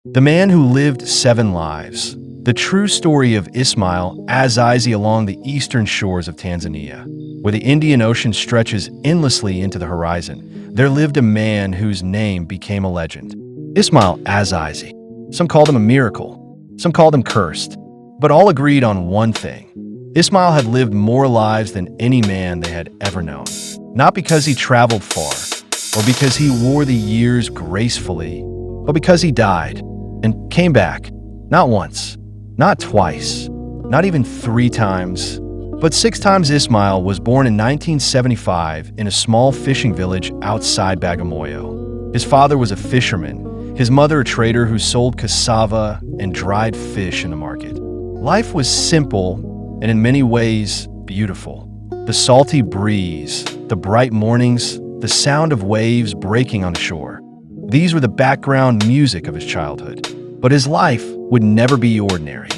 The man who lived 7 lives. The true story of Ismail Azizi along the eastern shores of Tanzania, where the Indian Ocean stretches endlessly into the horizon, there lived a man whose name became a legend. Ismail Azizi. Some called him a miracle, some called him cursed, but all agreed on one thing. Ismail had lived more lives than any man they had ever known. Not because he traveled far, or because he wore the years gracefully, but because he died and came back, not once, not twice, not even 3 times, but 6 times. Ismail was born in 1975 in a small fishing village outside Bagamoyo. His father was a fisherman, his mother a trader who sold cassava and dried fish in the market. Life was simple and in many ways beautiful. The salty breeze, the bright mornings, the sound of waves breaking on the shore. These were the background music of his childhood. But his life would never be ordinary.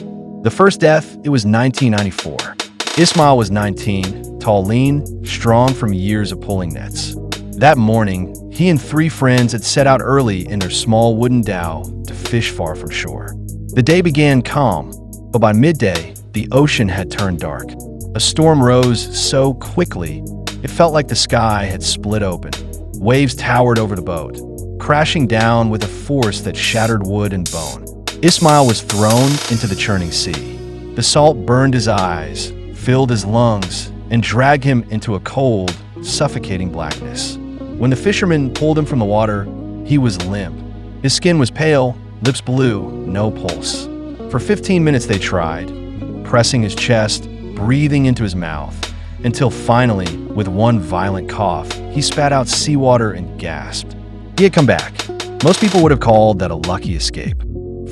The first death, it was 1994. Ismail was 19, tall, lean, strong from years of pulling nets. That morning, he and 3 friends had set out early in their small wooden dhow to fish far from shore. The day began calm, but by midday, the ocean had turned dark. A storm rose so quickly, it felt like the sky had split open. Waves towered over the boat, crashing down with a force that shattered wood and bone. Ismail was thrown into the churning sea. The salt burned his eyes, filled his lungs, and dragged him into a cold, suffocating blackness. When the fishermen pulled him from the water, he was limp. His skin was pale, lips blue, no pulse. For 15 minutes they tried, pressing his chest, breathing into his mouth, until finally, with one violent cough, he spat out seawater and gasped. He had come back. Most people would have called that a lucky escape.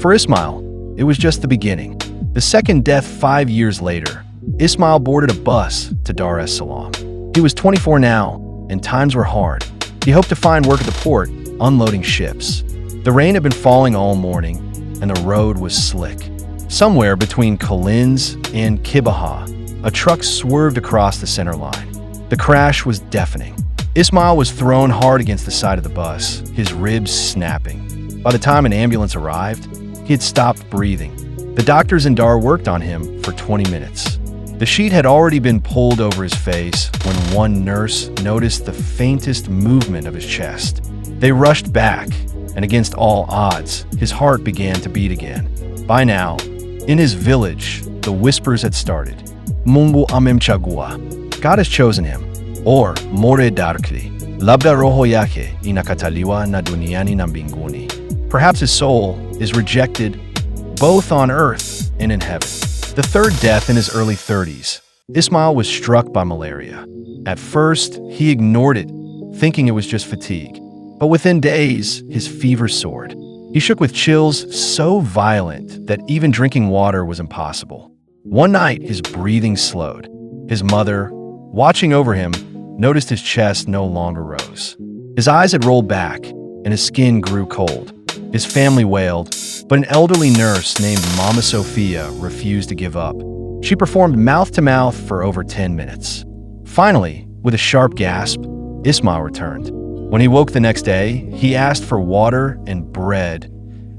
For Ismail, it was just the beginning. The second death 5 years later, Ismail boarded a bus to Dar es Salaam. He was 24 now, and times were hard. He hoped to find work at the port, unloading ships. The rain had been falling all morning, and the road was slick. Somewhere between Collins and Kibaha, a truck swerved across the center line. The crash was deafening. Ismail was thrown hard against the side of the bus, his ribs snapping. By the time an ambulance arrived, he had stopped breathing. The doctors in Dar worked on him for 20 minutes. The sheet had already been pulled over his face when one nurse noticed the faintest movement of his chest. They rushed back, and against all odds, his heart began to beat again. By now, in his village, the whispers had started. Mungu amemchagua. God has chosen him. Or more darkly, labda roho yake inakataliwa na duniani na mbinguni. Perhaps his soul is rejected both on earth and in heaven. The third death in his early 30s. Ismail was struck by malaria. At first, he ignored it, thinking it was just fatigue. But within days, his fever soared. He shook with chills so violent that even drinking water was impossible. One night, his breathing slowed. His mother, watching over him, noticed his chest no longer rose. His eyes had rolled back, and his skin grew cold. His family wailed, but an elderly nurse named Mama Sophia refused to give up. She performed mouth-to-mouth for over 10 minutes. Finally, with a sharp gasp, Ismail returned. When he woke the next day, he asked for water and bread,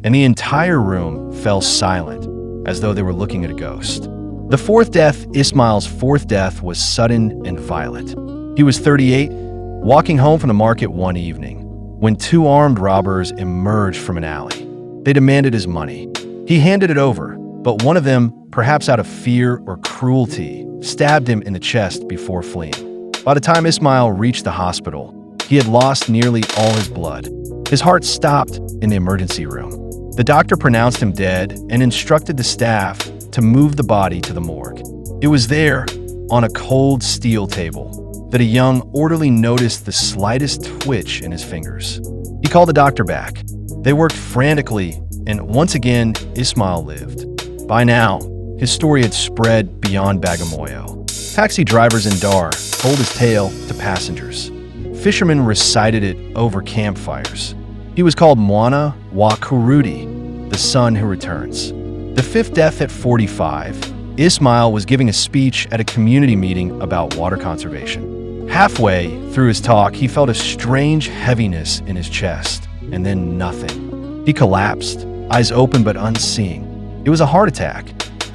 and the entire room fell silent, as though they were looking at a ghost. The fourth death, Ismail's fourth death, was sudden and violent. He was 38, walking home from the market one evening, when 2 armed robbers emerged from an alley. They demanded his money. He handed it over, but one of them, perhaps out of fear or cruelty, stabbed him in the chest before fleeing. By the time Ismail reached the hospital, he had lost nearly all his blood. His heart stopped in the emergency room. The doctor pronounced him dead and instructed the staff to move the body to the morgue. It was there, on a cold steel table, that a young orderly noticed the slightest twitch in his fingers. He called the doctor back. They worked frantically, and once again, Ismail lived. By now, his story had spread beyond Bagamoyo. Taxi drivers in Dar told his tale to passengers. Fishermen recited it over campfires. He was called Mwana wa Kurudi, the son who returns. The fifth death at 45, Ismail was giving a speech at a community meeting about water conservation. Halfway through his talk, he felt a strange heaviness in his chest, and then nothing. He collapsed, eyes open but unseeing. It was a heart attack.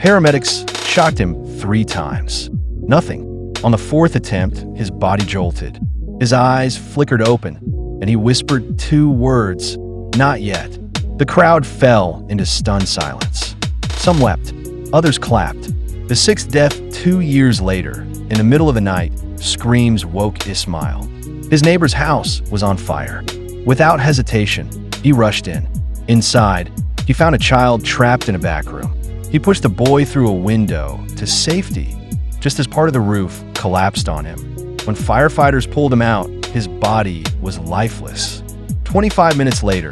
Paramedics shocked him 3 times. Nothing. On the 4th attempt, his body jolted. His eyes flickered open, and he whispered 2 words, "Not yet." The crowd fell into stunned silence. Some wept, others clapped. The 6th death 2 years later, in the middle of the night, screams woke Ismail. His neighbor's house was on fire. Without hesitation, he rushed in. Inside, he found a child trapped in a back room. He pushed the boy through a window to safety, just as part of the roof collapsed on him. When firefighters pulled him out, his body was lifeless. 25 minutes later,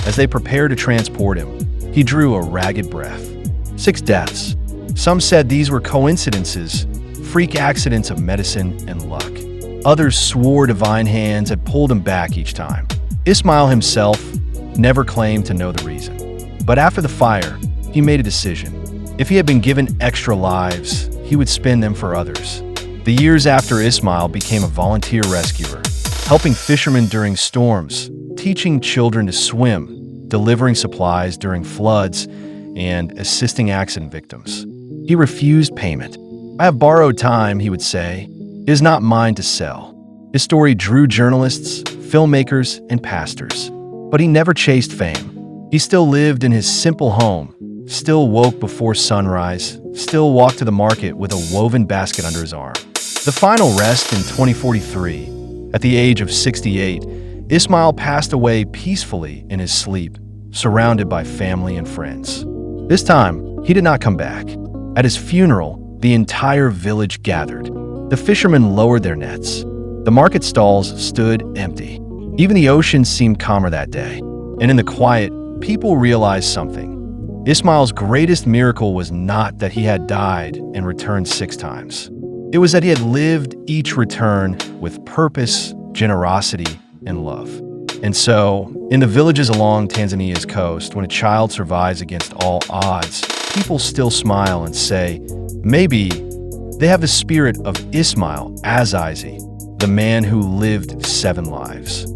as they prepared to transport him, he drew a ragged breath. 6 deaths. Some said these were coincidences, freak accidents of medicine and luck. Others swore divine hands had pulled him back each time. Ismail himself never claimed to know the reason. But after the fire, he made a decision. If he had been given extra lives, he would spend them for others. The years after Ismail became a volunteer rescuer, helping fishermen during storms, teaching children to swim, delivering supplies during floods, and assisting accident victims. He refused payment. "I have borrowed time," he would say. "It is not mine to sell." His story drew journalists, filmmakers, and pastors. But he never chased fame. He still lived in his simple home, still woke before sunrise, still walked to the market with a woven basket under his arm. The final rest in 2043. At the age of 68, Ismail passed away peacefully in his sleep, surrounded by family and friends. This time, he did not come back. At his funeral, the entire village gathered. The fishermen lowered their nets. The market stalls stood empty. Even the ocean seemed calmer that day. And in the quiet, people realized something. Ismail's greatest miracle was not that he had died and returned 6 times. It was that he had lived each return with purpose, generosity, and love. And so, in the villages along Tanzania's coast, when a child survives against all odds, people still smile and say, maybe they have the spirit of Ismail Azizi, the man who lived 7 lives.